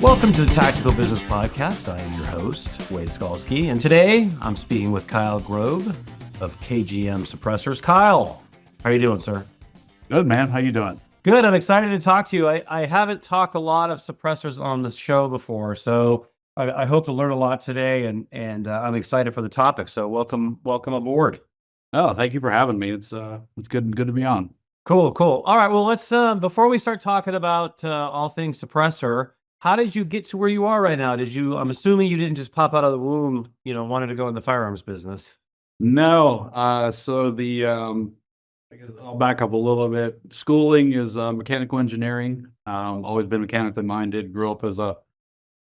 Welcome to the Tactical Business Podcast. I am your host, Wade Skalsky, and today I'm speaking with Kyle Grob of KGM Suppressors. Kyle, how are you doing, sir? Good, man. How you doing? Good. I'm excited to talk to you. I haven't talked a lot of suppressors on this show before, so I hope to learn a lot today, and I'm excited for the topic. So welcome aboard. Oh, thank you for having me. It's good to be on. Cool. All right. Well, let's before we start talking about all things suppressor. How did you get to where you are right now? I'm assuming you didn't just pop out of the womb, wanted to go in the firearms business. No, I guess I'll back up a little bit. Schooling is mechanical engineering. Always been mechanically minded. Grew up as a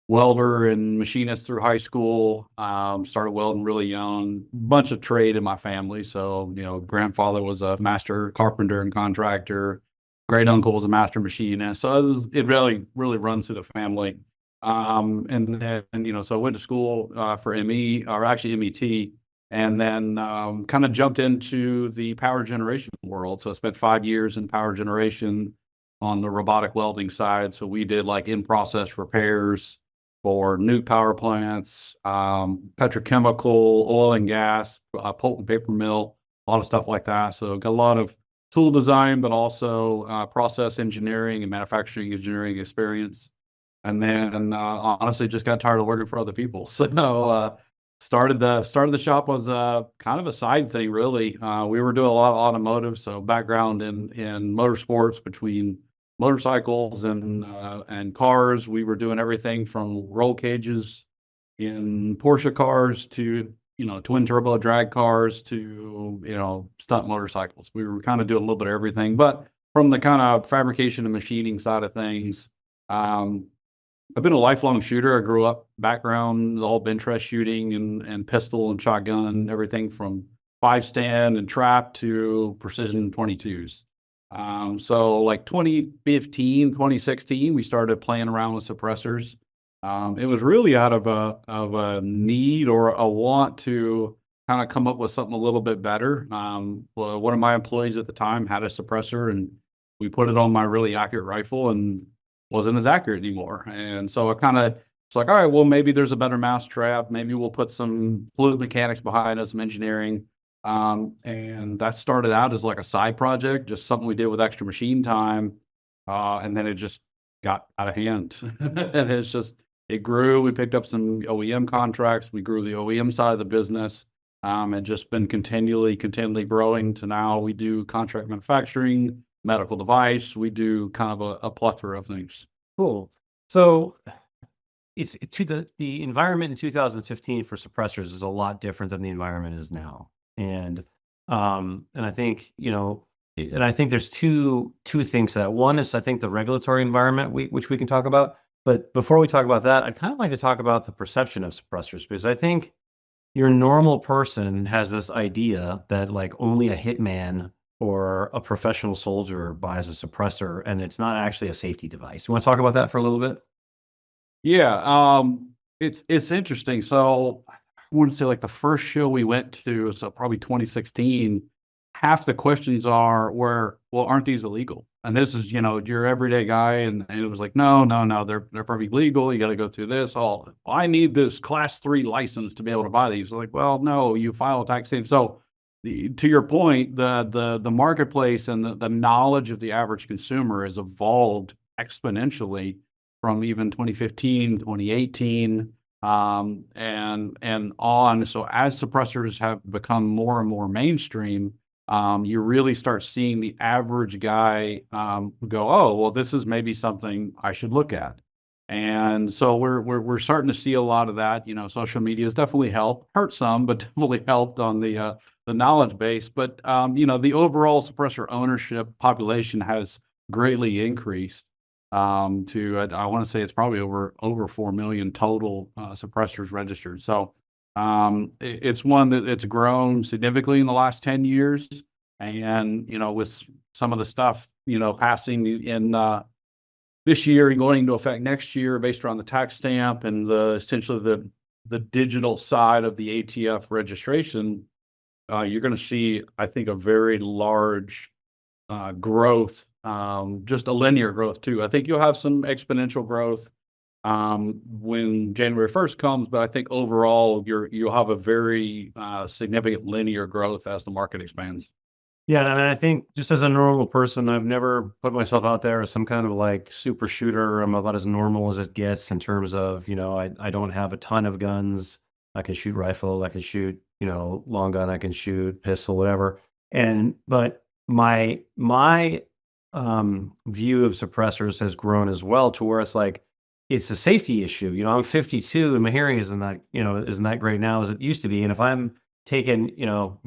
welder and machinist through high school. Started welding really young. Bunch of trade in my family. So, grandfather was a master carpenter and contractor. Great uncle was a master machinist. So it really runs through the family. And then, so I went to school for ME, or actually MET, and then kind of jumped into the power generation world. So I spent 5 years in power generation on the robotic welding side. So we did like in-process repairs for nuke power plants, petrochemical, oil and gas, pulp and paper mill, a lot of stuff like that. So got a lot of tool design, but also process engineering and manufacturing engineering experience. And then honestly, just got tired of working for other people. So started the shop was kind of a side thing, really. We were doing a lot of automotive, so background in motorsports between motorcycles and cars. We were doing everything from roll cages in Porsche cars to twin turbo drag cars to stunt motorcycles. We were kind of doing a little bit of everything, but from the kind of fabrication and machining side of things, I've been a lifelong shooter. I grew up background, all bench press shooting and pistol and shotgun, everything from 5 stand and trap to precision 22s. So like 2015, 2016, we started playing around with suppressors. It was really out of a need or a want to kind of come up with something a little bit better. Well, one of my employees at the time had a suppressor, and we put it on my really accurate rifle, and wasn't as accurate anymore. And so it's like, all right, well, maybe there's a better mousetrap. Maybe we'll put some fluid mechanics behind us, some engineering. And that started out as like a side project, just something we did with extra machine time. And then it just got out of hand. And it grew. We picked up some OEM contracts. We grew the OEM side of the business. And just been continually growing to now we do contract manufacturing, medical device. We do kind of a plethora of things. Cool. So it's the environment in 2015 for suppressors is a lot different than the environment is now. And I think, there's two things to that. One is, I think, the regulatory environment, which we can talk about. But before we talk about that, I'd kind of like to talk about the perception of suppressors, because I think your normal person has this idea that like only a hitman or a professional soldier buys a suppressor, and it's not actually a safety device. You want to talk about that for a little bit? Yeah, it's interesting. So I want to say like the first show we went to, so probably 2016, half the questions well, aren't these illegal? And this is, your everyday guy. And it was like, no, they're perfectly legal. You got to go through this. I need this class 3 license to be able to buy these. Like, well, no, you file a tax. So to your point, the marketplace and the knowledge of the average consumer has evolved exponentially from even 2015, 2018, and on. So as suppressors have become more and more mainstream, you really start seeing the average guy go, oh, well, this is maybe something I should look at. And so we're starting to see a lot of that. Social media has definitely helped, hurt some, but definitely helped on the knowledge base. But the overall suppressor ownership population has greatly increased to I want to say it's probably over 4 million total suppressors registered. So it's one that it's grown significantly in the last 10 years. And, with some of the stuff, passing in this year and going into effect next year based around the tax stamp and essentially the digital side of the ATF registration, you're going to see, I think, a very large growth, just a linear growth too. I think you'll have some exponential growth when January 1st comes, but I think overall you'll have a very significant linear growth as the market expands. Yeah, and I think just as a normal person, I've never put myself out there as some kind of like super shooter. I'm about as normal as it gets in terms of, I don't have a ton of guns. I can shoot rifle, I can shoot, long gun, I can shoot pistol, whatever. But my view of suppressors has grown as well to where it's like it's a safety issue. I'm 52 and my hearing isn't that great now as it used to be. And if I'm taking,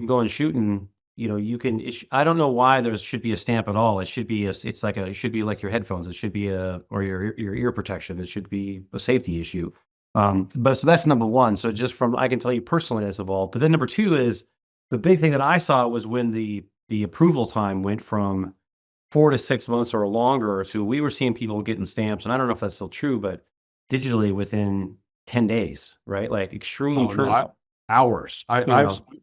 going shooting, you can, I don't know why there should be a stamp at all. It should be it should be like your headphones. It should be or your ear protection. It should be a safety issue. But so that's number one. So just from, I can tell you personally that's evolved. But then number two is the big thing that I saw was when the approval time went from 4 to 6 months or longer. So we were seeing people getting stamps, and I don't know if that's still true, but digitally within 10 days, right? Like extremely Oh, no, hours.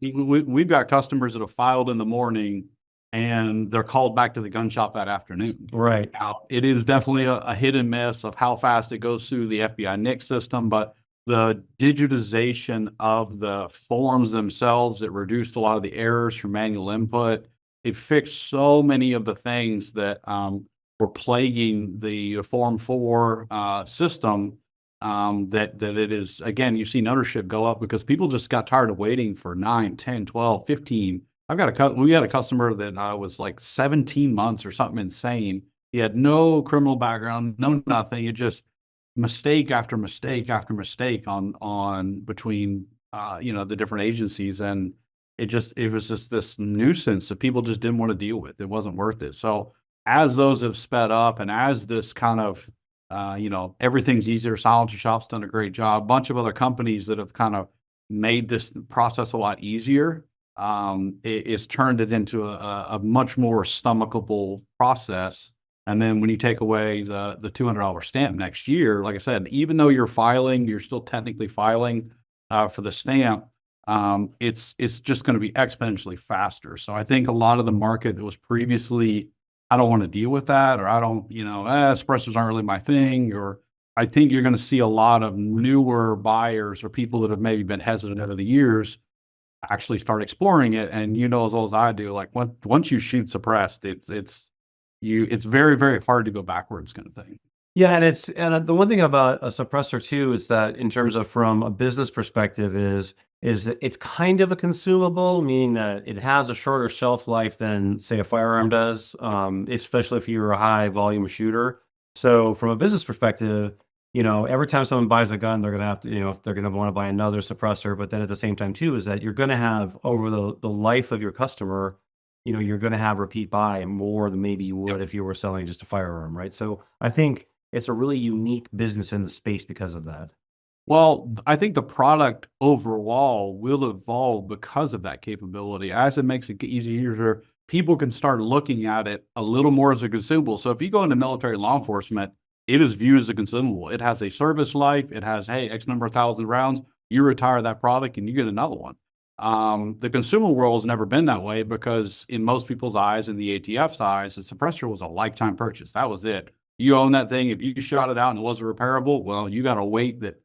We've got customers that have filed in the morning and they're called back to the gun shop that afternoon. right. Now, it is definitely a hit and miss of how fast it goes through the FBI NIC system, but the digitization of the forms themselves, it reduced a lot of the errors from manual input. It fixed so many of the things that were plaguing the Form 4 system, that it is, again, you've seen ownership go up because people just got tired of waiting for 9, 10, 12, 15. We had a customer that was like 17 months or something insane. He had no criminal background, no nothing. It just mistake after mistake after mistake on between the different agencies, and it was just this nuisance that people just didn't want to deal with. It wasn't worth it. So as those have sped up, and as this kind of everything's easier. Silencer Shop's done a great job. A bunch of other companies that have kind of made this process a lot easier. It's turned it into a much more stomachable process. And then when you take away the $200 stamp next year, like I said, even though you're filing, you're still technically filing for the stamp. It's just going to be exponentially faster. So I think a lot of the market that was previously, I don't want to deal with that, or I don't, suppressors aren't really my thing, or I think you're going to see a lot of newer buyers or people that have maybe been hesitant over the years actually start exploring it. And as well as I do, like once you shoot suppressed, it's very, very hard to go backwards kind of thing. Yeah, and the one thing about a suppressor too is that in terms of from a business perspective is that it's kind of a consumable, meaning that it has a shorter shelf life than say a firearm does, especially if you're a high volume shooter. So from a business perspective, every time someone buys a gun, they're gonna have to, if they're gonna want to buy another suppressor. But then at the same time too, is that you're gonna have over the life of your customer, you're gonna have repeat buy more than maybe you would if you were selling just a firearm, right? So I think it's a really unique business in the space because of that. Well, I think the product overall will evolve because of that capability. As it makes it easier, people can start looking at it a little more as a consumable. So if you go into military law enforcement, it is viewed as a consumable. It has a service life. It has, hey, X number of thousand rounds. You retire that product and you get another one. The consumable world has never been that way because in most people's eyes, in the ATF's eyes, the suppressor was a lifetime purchase. That was it. You own that thing. If you shot it out and it wasn't repairable, well, you got to wait that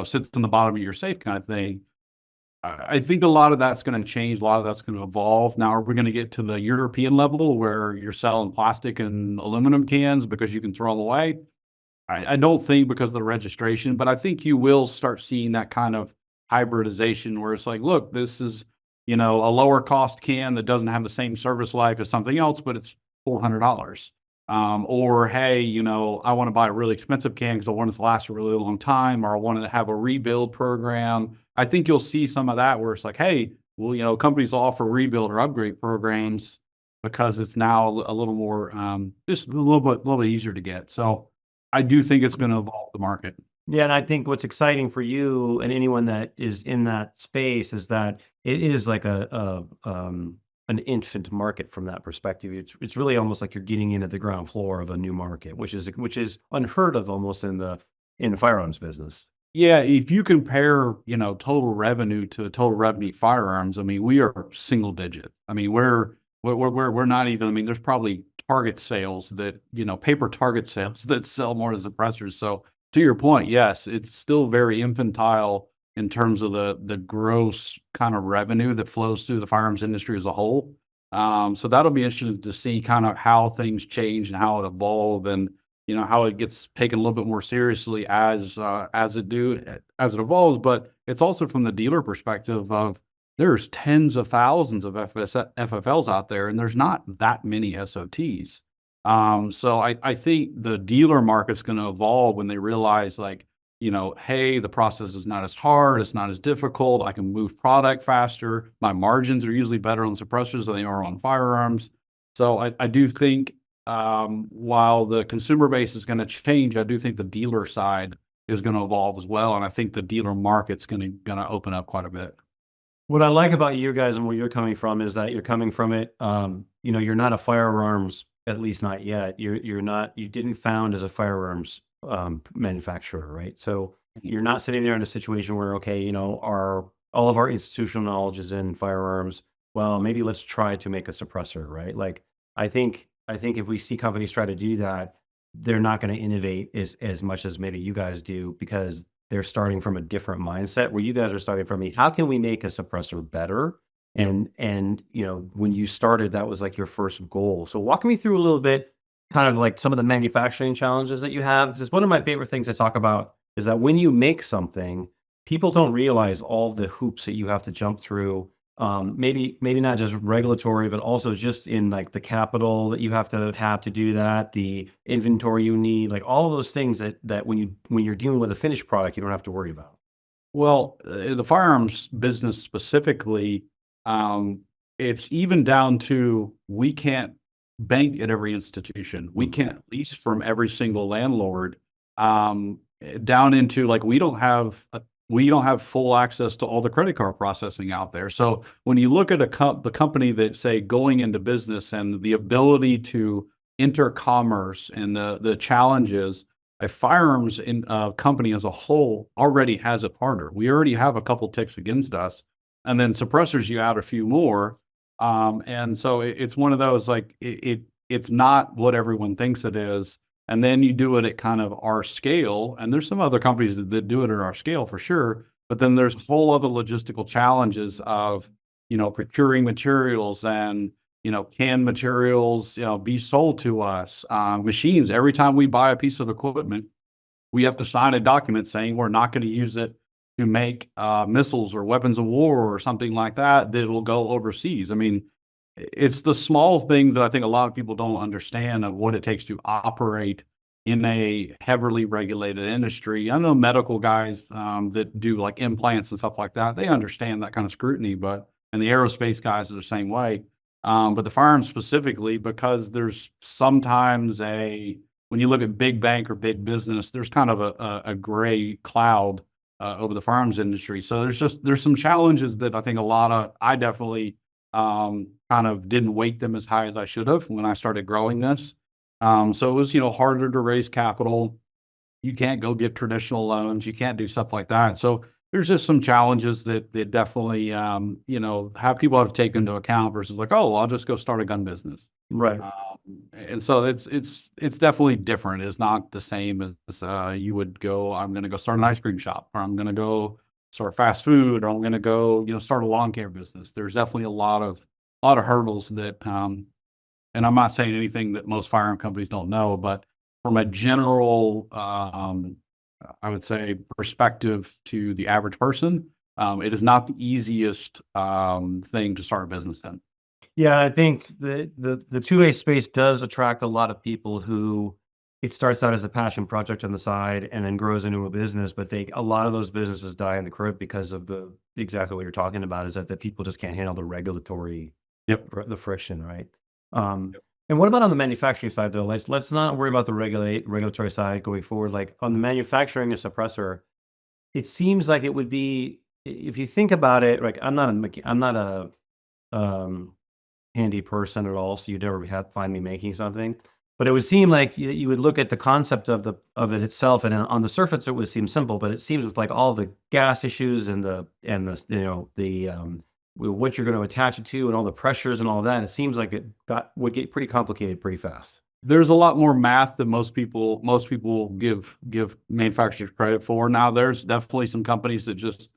sits in the bottom of your safe kind of thing. I think a lot of that's going to change. A lot of that's going to evolve. Now, are we going to get to the European level where you're selling plastic and aluminum cans because you can throw them away? I don't think because of the registration, but I think you will start seeing that kind of hybridization where it's like, look, this is, a lower cost can that doesn't have the same service life as something else, but it's $400. Or, hey, I want to buy a really expensive can because I want it to last a really long time, or I want to have a rebuild program. I think you'll see some of that where it's like, hey, well, companies offer rebuild or upgrade programs because it's now a little more, just a little bit easier to get. So I do think it's going to evolve the market. Yeah, and I think what's exciting for you and anyone that is in that space is that it is like an infant market from that perspective. It's really almost like you're getting in at the ground floor of a new market, which is unheard of almost in the firearms business. Yeah, if you compare, total revenue to total revenue firearms, I mean, we are single digit. I mean, we're not even. I mean, there's probably target sales that paper target sales that sell more than suppressors. So To your point, yes, it's still very infantile in terms of the gross kind of revenue that flows through the firearms industry as a whole. So that'll be interesting to see kind of how things change and how it evolve, and how it gets taken a little bit more seriously as it evolves. But it's also from the dealer perspective of there's tens of thousands of FFLs out there, and there's not that many SOTs. So I think the dealer market's going to evolve when they realize, like, hey, the process is not as hard, it's not as difficult. I can move product faster. My margins are usually better on suppressors than they are on firearms. So I do think, while the consumer base is going to change, I do think the dealer side is going to evolve as well, and I think the dealer market's going to open up quite a bit. What I like about you guys and where you're coming from is that you're coming from it. You're not a firearms, at least not yet. You're not. You didn't found as a firearms manufacturer, right? So you're not sitting there in a situation where, okay, our all of our institutional knowledge is in firearms. Well, maybe let's try to make a suppressor, right? Like I think if we see companies try to do that, they're not going to innovate as much as maybe you guys do, because they're starting from a different mindset, where you guys are starting from how can we make a suppressor better? And when you started, that was like your first goal. So walk me through a little bit, kind of like some of the manufacturing challenges that you have. Because one of my favorite things to talk about is that when you make something, people don't realize all the hoops that you have to jump through. Maybe not just regulatory, but also just in like the capital that you have to do that, the inventory you need, like all those things that when you're dealing with a finished product, you don't have to worry about. Well, the firearms business specifically, um, it's even down to we can't bank at every institution. We can't lease from every single landlord. Down into, like, we don't have full access to all the credit card processing out there. So when you look at the company that, say, going into business and the ability to enter commerce and the challenges, a firearms company as a whole already has it harder. We already have a couple ticks against us, and then suppressors, you add a few more, and so it's one of those, like, it's not what everyone thinks it is. And then you do it at kind of our scale, and there's some other companies that do it at our scale for sure. But then there's whole other logistical challenges of, procuring materials, and, can materials, be sold to us? Machines, every time we buy a piece of equipment, we have to sign a document saying we're not going to use it to make missiles or weapons of war or something like that, that will go overseas. I mean, it's the small thing that I think a lot of people don't understand of what it takes to operate in a heavily regulated industry. I know medical guys that do like implants and stuff like that. They understand that kind of scrutiny, and the aerospace guys are the same way. But the firearms specifically, because there's sometimes when you look at big bank or big business, there's kind of a gray cloud over the firearms industry. So there's some challenges that I think I definitely kind of didn't weight them as high as I should have when I started growing this. So it was, harder to raise capital. You can't go get traditional loans. You can't do stuff like that. So there's just some challenges that definitely, have people have to take into account versus like, oh, I'll just go start a gun business. Right. And so it's definitely different. It's not the same as you would go, I'm going to go start an ice cream shop, or I'm going to go start fast food, or I'm going to go, start a lawn care business. There's definitely a lot of hurdles that, and I'm not saying anything that most firearm companies don't know, but from a general, I would say, perspective to the average person, it is not the easiest thing to start a business in. Yeah, I think the two-way space does attract a lot of people who it starts out as a passion project on the side and then grows into a business, but a lot of those businesses die in the crib because of exactly what you're talking about, is that the people just can't handle the regulatory, Yep. the friction, right? And what about on the manufacturing side though? Let's not worry about the regulatory side going forward. Like on the manufacturing a suppressor, it seems like it would be, if you think about it, like I'm not a um handy person at all, so you'd never find me making something. But it would seem like you would look at the concept of it itself, and on the surface it would seem simple. But it seems with like all the gas issues and the what you're going to attach it to and all the pressures and all that, it seems like would get pretty complicated pretty fast. There's a lot more math than most people give manufacturers credit for. Now, there's definitely some companies that just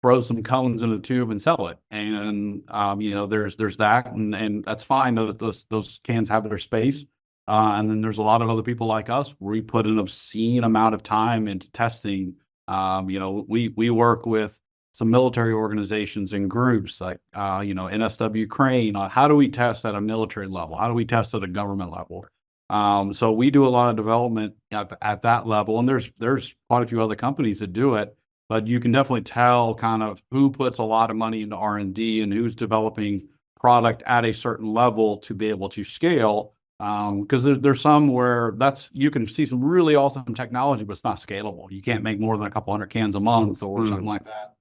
throw some cones in a tube and sell it, and there's that, and that's fine. Those cans have their space, and then there's a lot of other people like us. We put an obscene amount of time into testing. We work with some military organizations and groups like NSW Crane. How do we test at a military level? How do we test at a government level? So we do a lot of development at that level, and there's quite a few other companies that do it, but you can definitely tell kind of who puts a lot of money into R&D and who's developing product at a certain level to be able to scale. Because there's some where you can see some really awesome technology, but it's not scalable. You can't make more than a couple hundred cans a month or something like that.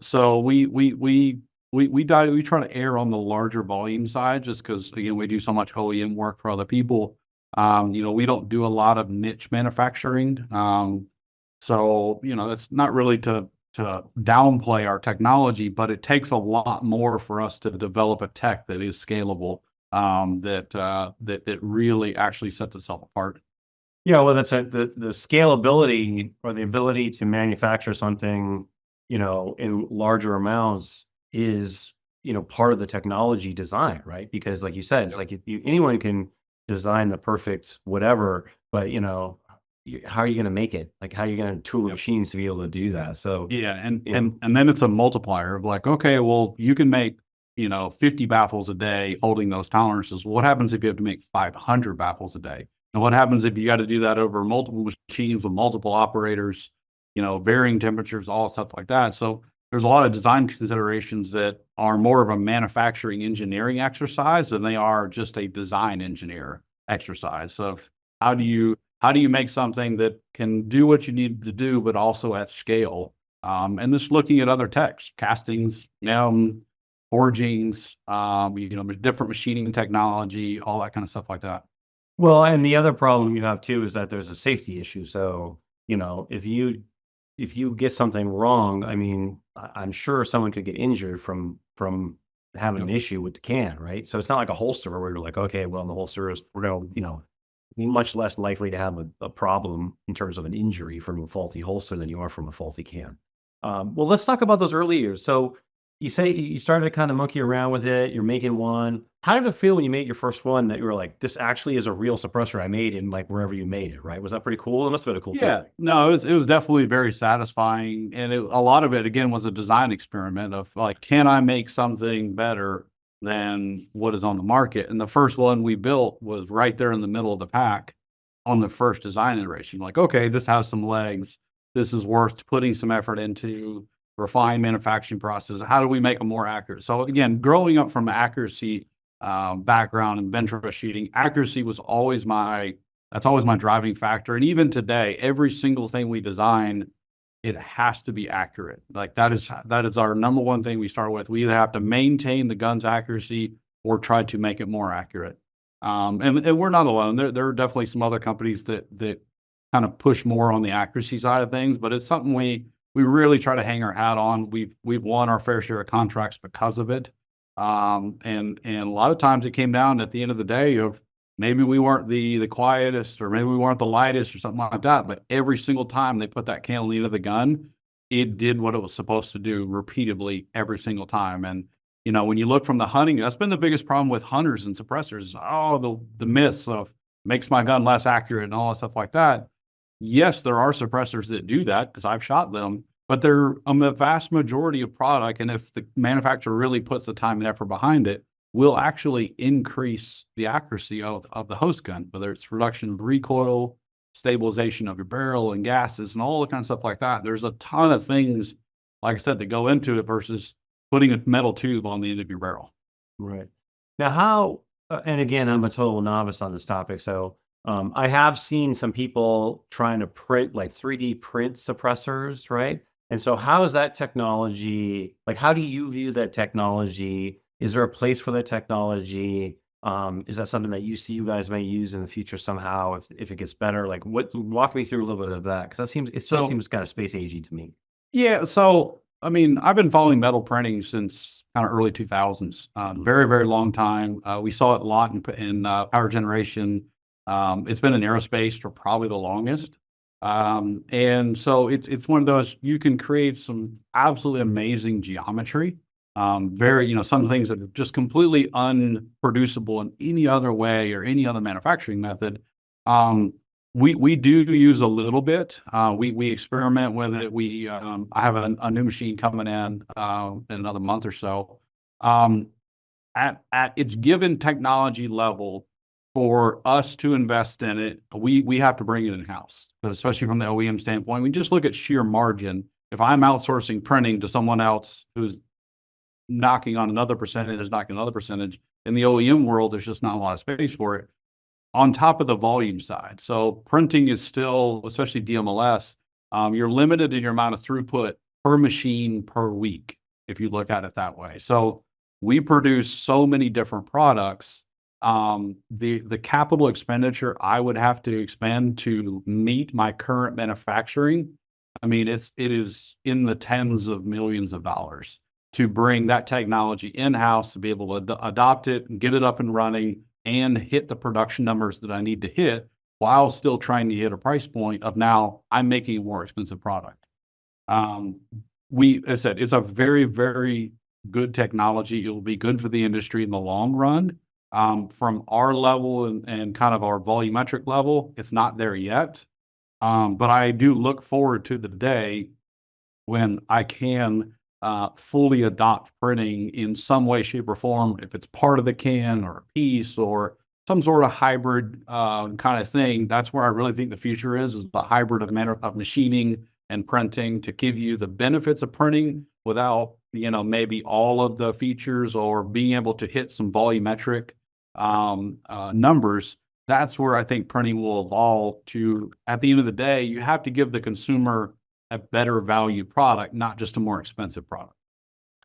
So we try to err on the larger volume side just because, again, we do so much OEM work for other people. We don't do a lot of niche manufacturing. So it's not really to downplay our technology, but it takes a lot more for us to develop a tech that is scalable, that really actually sets itself apart. Yeah, well, the scalability or the ability to manufacture something, in larger amounts is, part of the technology design, right? Because like you said, it's like anyone can design the perfect whatever, but how are you going to make it? Like, how are you going to tool the machines to be able to do that? So yeah, and then it's a multiplier of like, okay, well, you can make 50 baffles a day holding those tolerances. What happens if you have to make 500 baffles a day? And what happens if you got to do that over multiple machines with multiple operators, varying temperatures, all stuff like that? So there's a lot of design considerations that are more of a manufacturing engineering exercise than they are just a design engineer exercise. So how do you make something that can do what you need to do, but also at scale? And just looking at other techs, castings, forgings, different machining technology, all that kind of stuff like that. well, and the other problem you have too is that there's a safety issue. So, if you get something wrong, I mean, I'm sure someone could get injured from having an Yep. issue with the can, right? So it's not like a holster where you're like, okay, well, the holster is we're gonna, much less likely to have a problem in terms of an injury from a faulty holster than you are from a faulty can. Well, let's talk about those early years. So you say you started to kind of monkey around with it. You're making one. How did it feel when you made your first one that you were like, this actually is a real suppressor I made in like wherever you made it, right? Was that pretty cool? It must have been a cool Yeah, feeling. no, it was definitely very satisfying, and a lot of it again was a design experiment of like, can I make something better than what is on the market? And the first one we built was right there in the middle of the pack on the first design iteration. Like, okay, this has some legs. This is worth putting some effort into. Refine manufacturing process. How do we make them more accurate? So again, growing up from accuracy background and bench press shooting, accuracy was always that's always my driving factor. And even today, every single thing we design, it has to be accurate. Like that is our number one thing we start with. We either have to maintain the gun's accuracy or try to make it more accurate. And we're not alone. There are definitely some other companies that kind of push more on the accuracy side of things, but it's something we really try to hang our hat on. We've won our fair share of contracts because of it. And a lot of times it came down at the end of the day of maybe we weren't the quietest or maybe we weren't the lightest or something like that, but every single time they put that cannel into the gun, it did what it was supposed to do repeatedly every single time. And when you look from the hunting, that's been the biggest problem with hunters and suppressors. The myths of makes my gun less accurate and all that stuff like that. Yes, there are suppressors that do that because I've shot them, but they're a vast majority of product. And if the manufacturer really puts the time and effort behind it, will actually increase the accuracy of the host gun, whether it's reduction of recoil, stabilization of your barrel and gases and all the kind of stuff like that. There's a ton of things, like I said, that go into it versus putting a metal tube on the end of your barrel. Right. Now, and again, I'm a total novice on this topic. So I have seen some people trying to print like 3D print suppressors, right? And so how is that technology, like, how do you view that technology? Is there a place for that technology? Is that something that you see you guys may use in the future somehow if it gets better? Like walk me through a little bit of that because it still So seems kind of space agey to me. yeah, so I mean, I've been following metal printing since kind of early 2000s, very, very long time. We saw it a lot in power generation. It's been in aerospace for probably the longest. And so it's one of those, you can create some absolutely amazing geometry. Some things that are just completely unproducible in any other way or any other manufacturing method. We do use a little bit. We experiment with it. I have a new machine coming in another month or so. At its given technology level, for us to invest in it, we have to bring it in house, especially from the OEM standpoint. We just look at sheer margin. If I'm outsourcing printing to someone else who's knocking on another percentage, in the OEM world, there's just not a lot of space for it. On top of the volume side. So printing is still, especially DMLS, you're limited in your amount of throughput per machine per week, if you look at it that way. So we produce so many different products. The capital expenditure I would have to expend to meet my current manufacturing, I mean, it is in the tens of millions of dollars to bring that technology in-house, to be able to adopt it and get it up and running, and hit the production numbers that I need to hit while still trying to hit a price point of now I'm making a more expensive product. As I said, it's a very, very good technology. It will be good for the industry in the long run. From our level and kind of our volumetric level, it's not there yet. But I do look forward to the day when I can fully adopt printing in some way, shape, or form, if it's part of the can or a piece or some sort of hybrid kind of thing. That's where I really think the future is the hybrid of machining and printing to give you the benefits of printing without, maybe all of the features or being able to hit some volumetric numbers. That's where I think printing will evolve to. At the end of the day, you have to give the consumer a better value product, not just a more expensive product.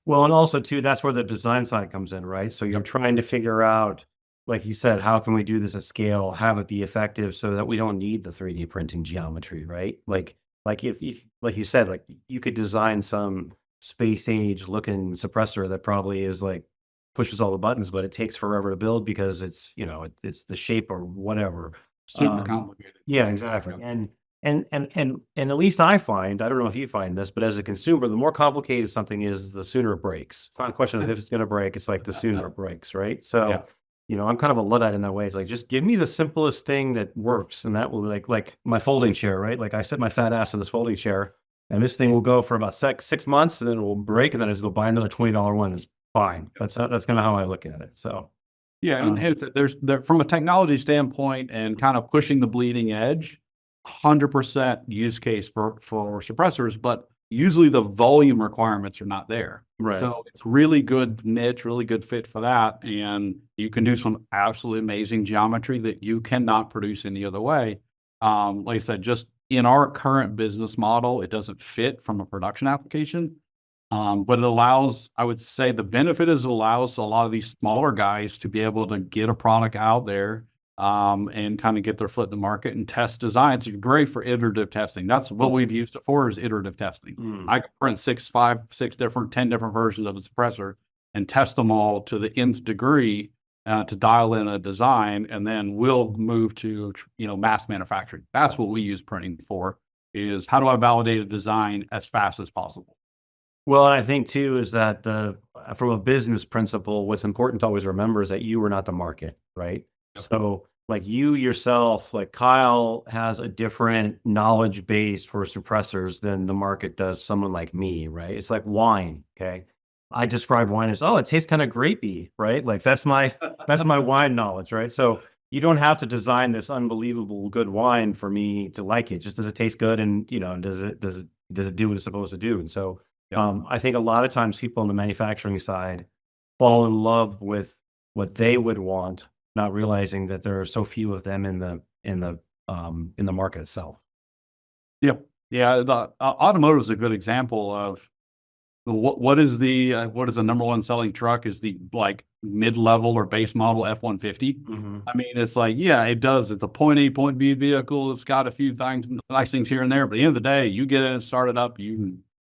Well, and also too, that's where the design side comes in, right? So you're trying to figure out, like you said, how can we do this at scale, have it be effective so that we don't need the 3D printing geometry, right? Like if like you said, like you could design some space age looking suppressor that probably is like pushes all the buttons, but it takes forever to build because it's, it's the shape or whatever. Super complicated. Yeah, exactly. Yeah. And at least I find, I don't know if you find this, but as a consumer, the more complicated something is, the sooner it breaks. It's not a question of if it's going to break. It's like the sooner it breaks, right? So, Yeah. I'm kind of a Luddite in that way. It's like, just give me the simplest thing that works. And that will like my folding chair, right? Like I set my fat ass in this folding chair and this thing will go for about 6 months and then it will break. And then I just go buy another $20 one. It's fine. That's kind of how I look at it. So, yeah. And there's from a technology standpoint and kind of pushing the bleeding edge, 100% use case for suppressors, but usually the volume requirements are not there. Right. So it's really good niche, really good fit for that. And you can do some absolutely amazing geometry that you cannot produce any other way. Like I said, just in our current business model, it doesn't fit from a production application. But it allows, I would say the benefit is it allows a lot of these smaller guys to be able to get a product out there and kind of get their foot in the market and test designs. It's great for iterative testing. That's what we've used it for, is iterative testing. I can print 10 different versions of a suppressor and test them all to the nth degree to dial in a design, and then we'll move to mass manufacturing. That's what we use printing for, is how do I validate a design as fast as possible. Well, and I think too is that from a business principle, what's important to always remember is that you are not the market, right? So like you yourself, like Kyle has a different knowledge base for suppressors than the market does someone like me, right? It's like wine, okay? I describe wine as, oh, it tastes kind of grapey, right? Like that's my wine knowledge, right? So you don't have to design this unbelievable good wine for me to like it. Just does it taste good, and does it do what it's supposed to do? And so I think a lot of times people on the manufacturing side fall in love with what they would want, not realizing that there are so few of them in the market itself. Yeah. The automotive is a good example of what is the number one selling truck is the like mid-level or base model F-150. I mean, it's like, yeah, it does. It's a point A, point B vehicle. It's got a few things, nice things here and there. But at the end of the day, you get in and start it up.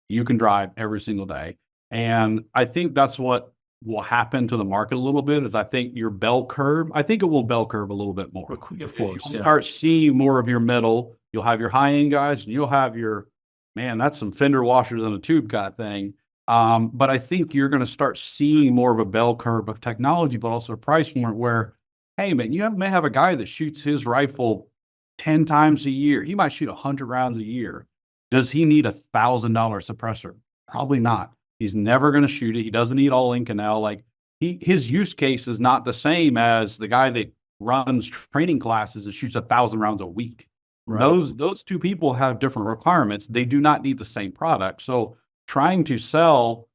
you can drive every single day. And I think that's what will happen to the market a little bit is I think your bell curve, I think it will bell curve a little bit more. Of You'll course, yeah. start seeing more of your middle. You'll have your high-end guys, and you'll have your, man, that's some fender washers in a tube kind of thing. But I think you're going to start seeing more of a bell curve of technology, but also a price point where, hey, man, may have a guy that shoots his rifle 10 times a year. He might shoot 100 rounds a year. Does he need $1,000 suppressor? Probably not. He's never going to shoot it. He doesn't need all Inconel. Like his use case is not the same as the guy that runs training classes and shoots 1,000 rounds a week. Right. Those two people have different requirements. They do not need the same product. So trying to sell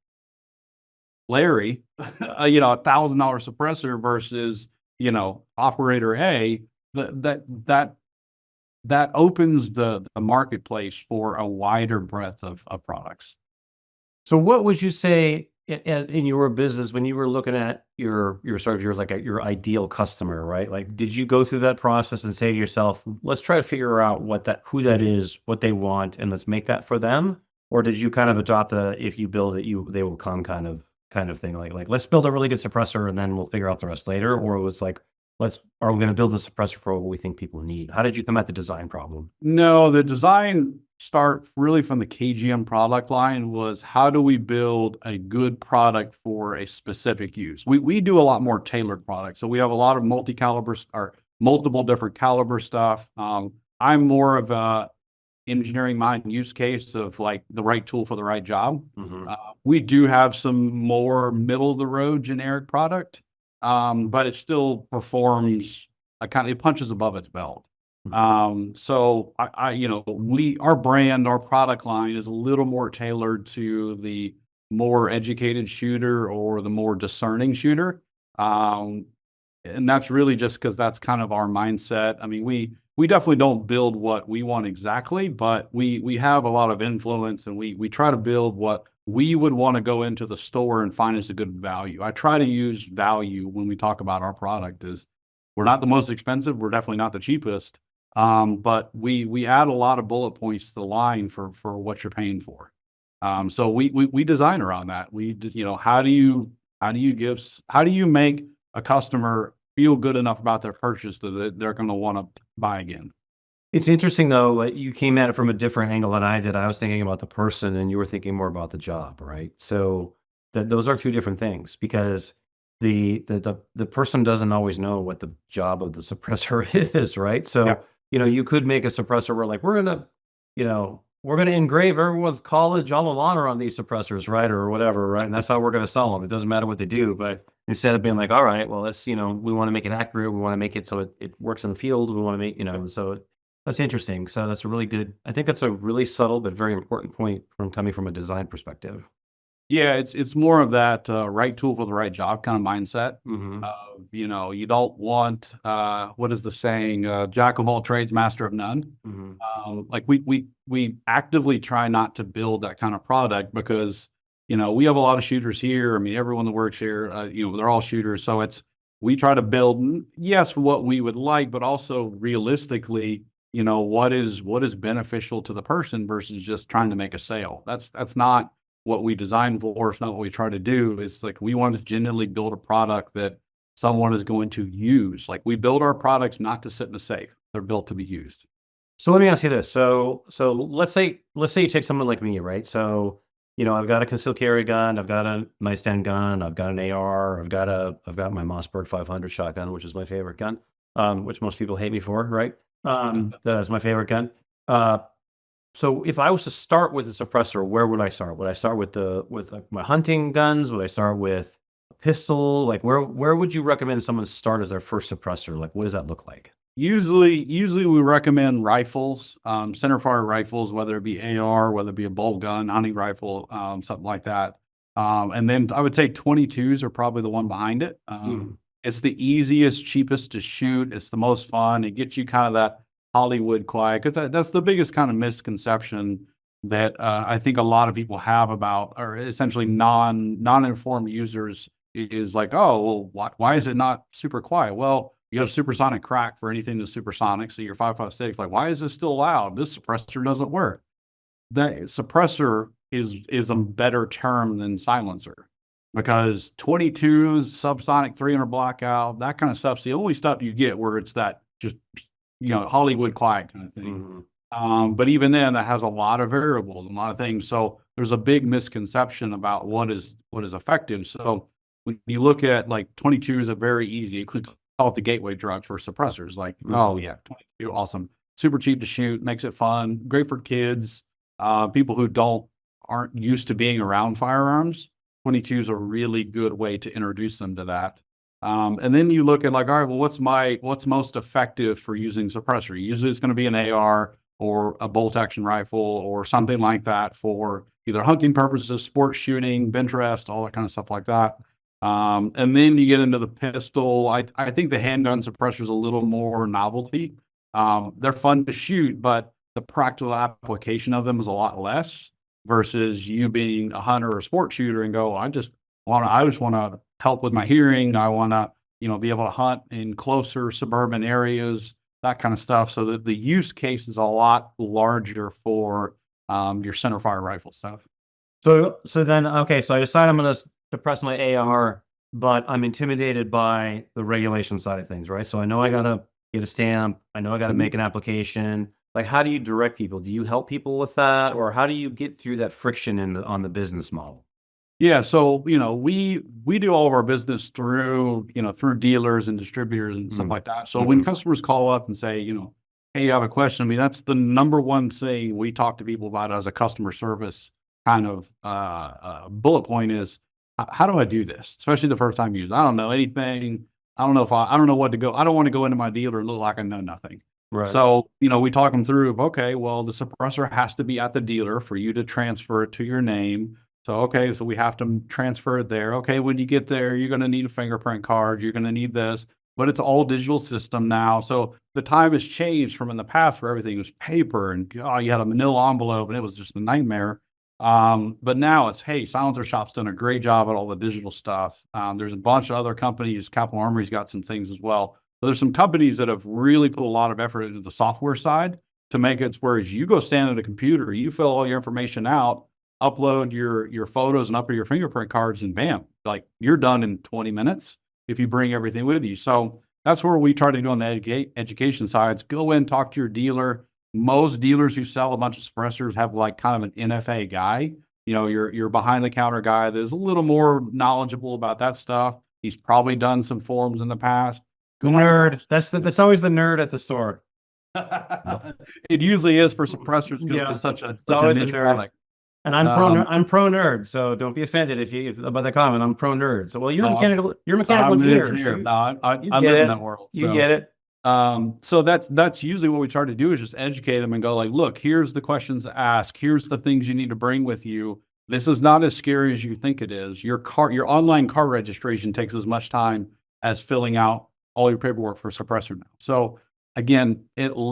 Larry, $1,000 suppressor versus, operator A, that opens the marketplace for a wider breadth of products. So what would you say in your business when you were looking at your sort of your ideal customer, right? Like, did you go through that process and say to yourself, let's try to figure out who that is, what they want, and let's make that for them? Or did you kind of adopt the if you build it, they will come kind of thing? Like let's build a really good suppressor and then we'll figure out the rest later? Or it was like, are we going to build the suppressor for what we think people need? How did you come at the design problem? No, the design start really from the KGM product line was how do we build a good product for a specific use? We do a lot more tailored products. So we have a lot of multi-caliber or multiple different caliber stuff. I'm more of a engineering mind use case of like the right tool for the right job. We do have some more middle of the road generic product. But it still performs it punches above its belt. So our brand, our product line is a little more tailored to the more educated shooter or the more discerning shooter. And that's really just because that's kind of our mindset. I mean, we definitely don't build what we want exactly, but we have a lot of influence and we try to build what we would want to go into the store and find as a good value. I try to use value when we talk about our product is we're not the most expensive. We're definitely not the cheapest. But we add a lot of bullet points to the line for what you're paying for. So we design around that. How do you make a customer feel good enough about their purchase that they're going to want to buy again? It's interesting though, like you came at it from a different angle than I did. I was thinking about the person and you were thinking more about the job, right? So those are two different things because the person doesn't always know what the job of the suppressor is, right? So, Yeah. You could make a suppressor where like, we're going to engrave everyone's college alma mater on these suppressors, right? Or whatever, right? And that's how we're going to sell them. It doesn't matter what they do, but instead of being like, all right, well, let's, we want to make it accurate. We want to make it so it works in the field. We want to make, so that's interesting. So that's I think that's a really subtle but very important point coming from a design perspective. Yeah, it's more of that right tool for the right job kind of mindset. You don't want what is the saying? Jack of all trades, master of none. Like we actively try not to build that kind of product because we have a lot of shooters here. I mean, everyone that works here, they're all shooters. So we try to build, yes, what we would like, but also realistically, what is beneficial to the person versus just trying to make a sale. That's not what we design for. It's not what we try to do. It's like we want to genuinely build a product that someone is going to use. Like we build our products not to sit in a safe. They're built to be used. So let me ask you this. So let's say you take someone like me, right? So, I've got a concealed carry gun, I've got a nightstand gun, I've got an AR, I've got my Mossberg 500 shotgun, which is my favorite gun, which most people hate me for, right? That's my favorite gun. So if I was to start with a suppressor, where would I start? Would I start with my hunting guns? Would I start with a pistol? Like where would you recommend someone start as their first suppressor? Like what does that look like? Usually we recommend rifles, centerfire rifles, whether it be AR, whether it be a bolt gun, hunting rifle, something like that. And then I would say 22s are probably the one behind it. It's the easiest, cheapest to shoot. It's the most fun. It gets you kind of that Hollywood quiet, because that's the biggest kind of misconception that I think a lot of people have about, or essentially non-informed users is like, oh, well, why is it not super quiet? Well, you have supersonic crack for anything that's supersonic. So you're 5.56, like, why is this still loud? This suppressor doesn't work. That suppressor is a better term than silencer, because 22s, subsonic 300 blackout, that kind of stuff's the only stuff you get where it's that just, Hollywood quiet kind of thing. But even then, that has a lot of variables, a lot of things. So there's a big misconception about what is effective. So when you look at like 22 is a very easy, you could call it the gateway drug for suppressors. Like, oh yeah, 22, awesome, super cheap to shoot, makes it fun, great for kids, people who aren't used to being around firearms. 22 is a really good way to introduce them to that. And then you look at like, all right, well, what's most effective for using suppressor? Usually it's going to be an AR or a bolt action rifle or something like that for either hunting purposes, sports shooting, bench rest, all that kind of stuff like that. And then you get into the pistol. I think the handgun suppressor is a little more novelty. They're fun to shoot, but the practical application of them is a lot less versus you being a hunter or a sport shooter and go, I just want to help with my hearing. I want to, be able to hunt in closer suburban areas, that kind of stuff. So that the use case is a lot larger for your center fire rifle stuff. So then, okay, so I decide I'm going to suppress my AR, but I'm intimidated by the regulation side of things, right? So I know I got to get a stamp. I know I got to make an application. Like, how do you direct people? Do you help people with that, or how do you get through that friction on the business model? Yeah, so we do all of our business through dealers and distributors and stuff like that. So when customers call up and say, hey, you have a question, I mean, that's the number one thing we talk to people about as a customer service kind of bullet point is, how do I do this? Especially the first time user. I don't know anything. I don't know what to go. I don't want to go into my dealer and look like I know nothing. Right. So, we talk them through, okay, well, the suppressor has to be at the dealer for you to transfer it to your name. So, okay, so we have to transfer it there. Okay, when you get there, you're going to need a fingerprint card. You're going to need this, but it's all digital system now. So the time has changed from in the past where everything was paper and you had a manila envelope and it was just a nightmare. But now it's, hey, Silencer Shop's done a great job at all the digital stuff. There's a bunch of other companies. Capital Armory's got some things as well. So there's some companies that have really put a lot of effort into the software side to make it where as you go stand at a computer, you fill all your information out, upload your photos and upload your fingerprint cards, and bam, like you're done in 20 minutes if you bring everything with you. So that's where we try to do on the education sides. Go in, talk to your dealer. Most dealers who sell a bunch of suppressors have like kind of an NFA guy, your behind the counter guy that is a little more knowledgeable about that stuff. He's probably done some forums in the past. Nerd. That's always the nerd at the store. It usually is for suppressors because it's such a niche product. And I'm pro nerd, so don't be offended if by the comment. I'm pro nerd. So, well, you're a mechanical engineer. So no, I live in that world. You get it. So that's usually what we try to do is just educate them and go like, look, here's the questions to ask. Here's the things you need to bring with you. This is not as scary as you think it is. Your online car registration takes as much time as filling out all your paperwork for a suppressor now. So again,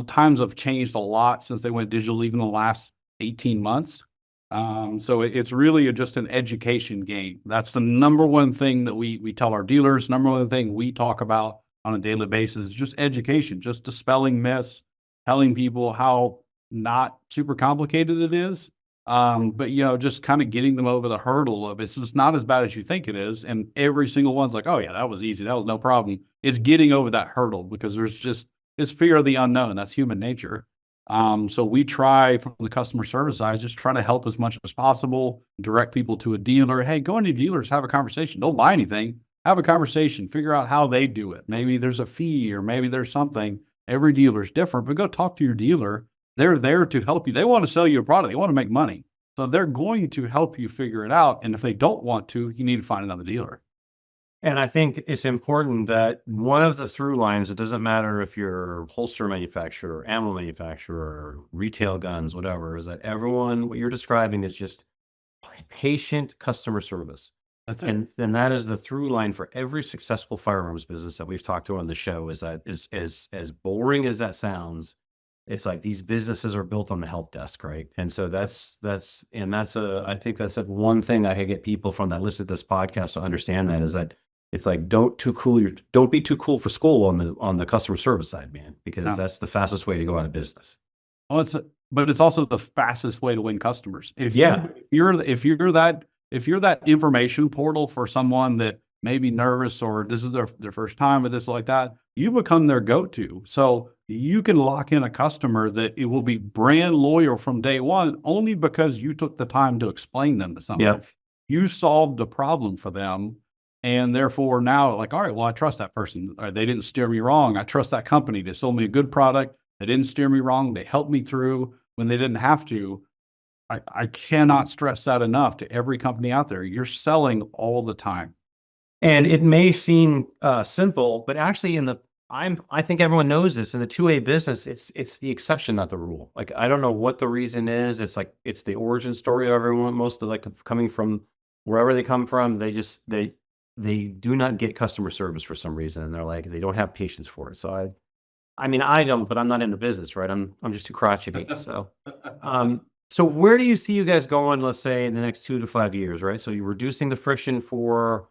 times have changed a lot since they went digital, even the last 18 months. So it's really just an education game. That's the number one thing that we tell our dealers. Number one thing we talk about on a daily basis is just education, just dispelling myths, telling people how not super complicated it is. But just kind of getting them over the hurdle of it's just not as bad as you think it is. And every single one's like, oh yeah, that was easy. That was no problem. It's getting over that hurdle because it's fear of the unknown. That's human nature. So we try from the customer service side, just try to help as much as possible, direct people to a dealer. Hey, go into dealers, have a conversation. Don't buy anything. Have a conversation, figure out how they do it. Maybe there's a fee or maybe there's something. Every dealer is different, but go talk to your dealer. They're there to help you. They want to sell you a product. They want to make money. So they're going to help you figure it out. And if they don't want to, you need to find another dealer. And I think it's important that one of the through lines, it doesn't matter if you're a holster manufacturer, ammo manufacturer, retail guns, whatever, is that what you're describing is just patient customer service. That's it. And then that is the through line for every successful firearms business that we've talked to on the show is that as boring as that sounds, it's like these businesses are built on the help desk, right? And so I think that's one thing I could get people from that listen to this podcast to understand that is that it's like don't be too cool for school on the customer service side, man, because that's the fastest way to go out of business. Well, but it's also the fastest way to win customers. Yeah. If you're that information portal for someone that may be nervous or this is their first time with this like that, you become their go-to. So you can lock in a customer that it will be brand loyal from day one only because you took the time to explain them to something. Yep. You solved the problem for them. And therefore now like, all right, well, I trust that person. Or they didn't steer me wrong. I trust that company. They sold me a good product. They didn't steer me wrong. They helped me through when they didn't have to. I cannot stress that enough to every company out there. You're selling all the time. And it may seem simple, but actually I think everyone knows this in the 2A business, it's the exception, not the rule. Like, I don't know what the reason is. It's like, it's the origin story of everyone, most of like coming from wherever they come from. They do not get customer service for some reason. And they're like, they don't have patience for it. So I mean, I don't, but I'm not in the business, right? I'm just too crotchety. So where do you see you guys going, let's say in the next 2 to 5 years, right? So you're reducing the friction for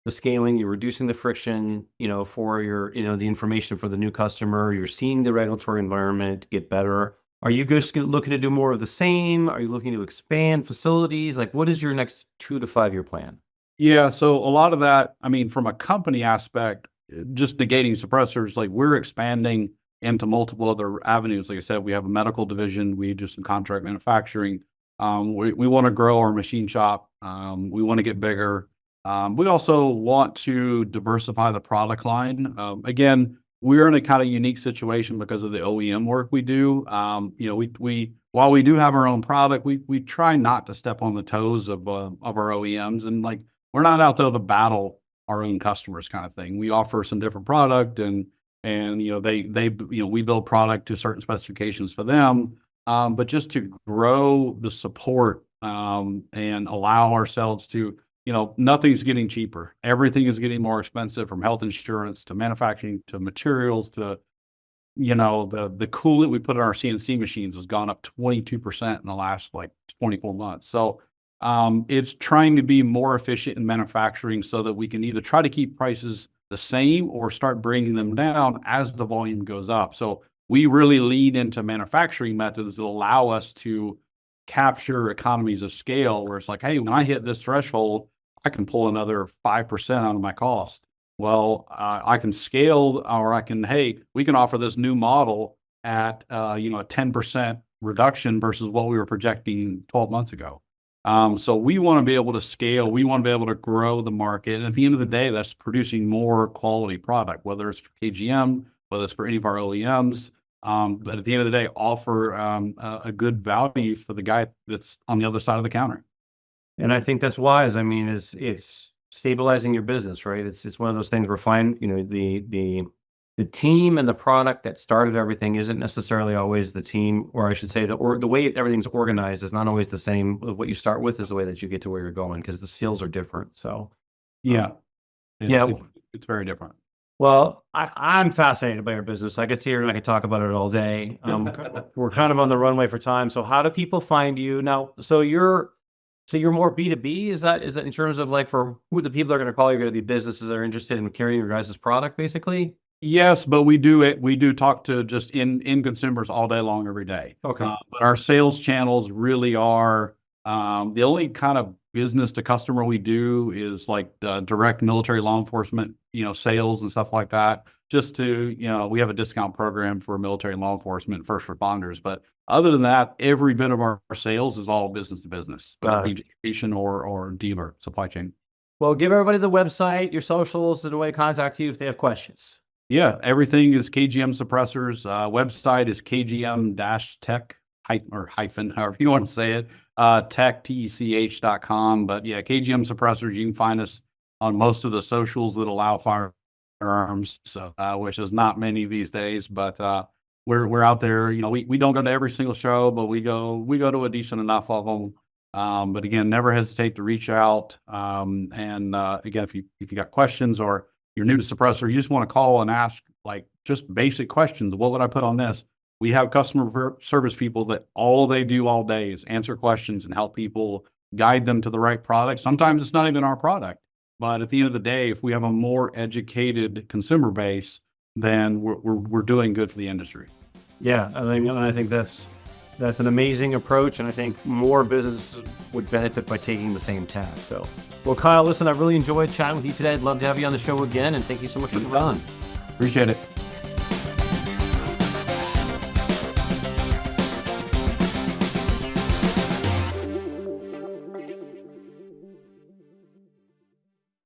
the scaling, you're reducing the friction, for your, the information for the new customer, you're seeing the regulatory environment get better. Are you just looking to do more of the same? Are you looking to expand facilities? Like, what is your next 2 to 5 year plan? Yeah. So a lot of that, I mean, from a company aspect, just negating suppressors, like we're expanding into multiple other avenues. Like I said, we have a medical division. We do some contract manufacturing. We want to grow our machine shop. We want to get bigger. We also want to diversify the product line. Again, we're in a kind of unique situation because of the OEM work we do. While we do have our own product, we try not to step on the toes of our OEMs, and like we're not out there to battle our own customers, kind of thing. We offer some different product, and we build product to certain specifications for them. But just to grow the support and allow ourselves to, nothing's getting cheaper. Everything is getting more expensive, from health insurance to manufacturing to materials to, the coolant we put in our CNC machines has gone up 22% in the last like 24 months. So it's trying to be more efficient in manufacturing so that we can either try to keep prices the same or start bringing them down as the volume goes up. So we really lead into manufacturing methods that allow us to capture economies of scale, where it's like, hey, when I hit this threshold, I can pull another 5% out of my cost. Well, I can scale, or we can offer this new model at, a 10% reduction versus what we were projecting 12 months ago. So we want to be able to scale. We want to be able to grow the market. And at the end of the day, that's producing more quality product, whether it's for KGM, whether it's for any of our OEMs. But at the end of the day, offer a good value for the guy that's on the other side of the counter. And I think that's wise. I mean, it's stabilizing your business, right? It's one of those things where the team and the product that started everything isn't necessarily always the team, or I should say the way everything's organized is not always the same. What you start with is the way that you get to where you're going, because the skills are different. So yeah, yeah, it's very different. Well, I'm fascinated by your business. I could sit here and I could talk about it all day. We're kind of on the runway for time. So how do people find you now? So you're more B2B. Is that in terms of like, for who the people are going to call you, going to be businesses that are interested in carrying your guys' product, basically? Yes, but we do talk to just in consumers all day long, every day. Okay. But our sales channels really are the only kind of business to customer we do is like direct military law enforcement, sales and stuff like that. Just to, we have a discount program for military law enforcement, first responders. But other than that, every bit of our sales is all business to business, whether it be distribution or dealer supply chain. Well, give everybody the website, your socials, the way to contact you if they have questions. Yeah, everything is KGM Suppressors. Website is KGM-tech hyphen, however you want to say it, tech.com. But yeah, KGM Suppressors, you can find us on most of the socials that allow firearms, so which is not many these days, but we're out there. We don't go to every single show, but we go to a decent enough of them. But again, never hesitate to reach out. And again, if you got questions, or you're new to suppressor, you just want to call and ask like just basic questions. What would I put on this? We have customer service people that all they do all day is answer questions and help people, guide them to the right product. Sometimes it's not even our product, but at the end of the day, if we have a more educated consumer base, then we're doing good for the industry. Yeah, I think That's an amazing approach, and I think more businesses would benefit by taking the same tack. So, well, Kyle, listen, I really enjoyed chatting with you today. I'd love to have you on the show again, and thank you so much for coming on. Appreciate it.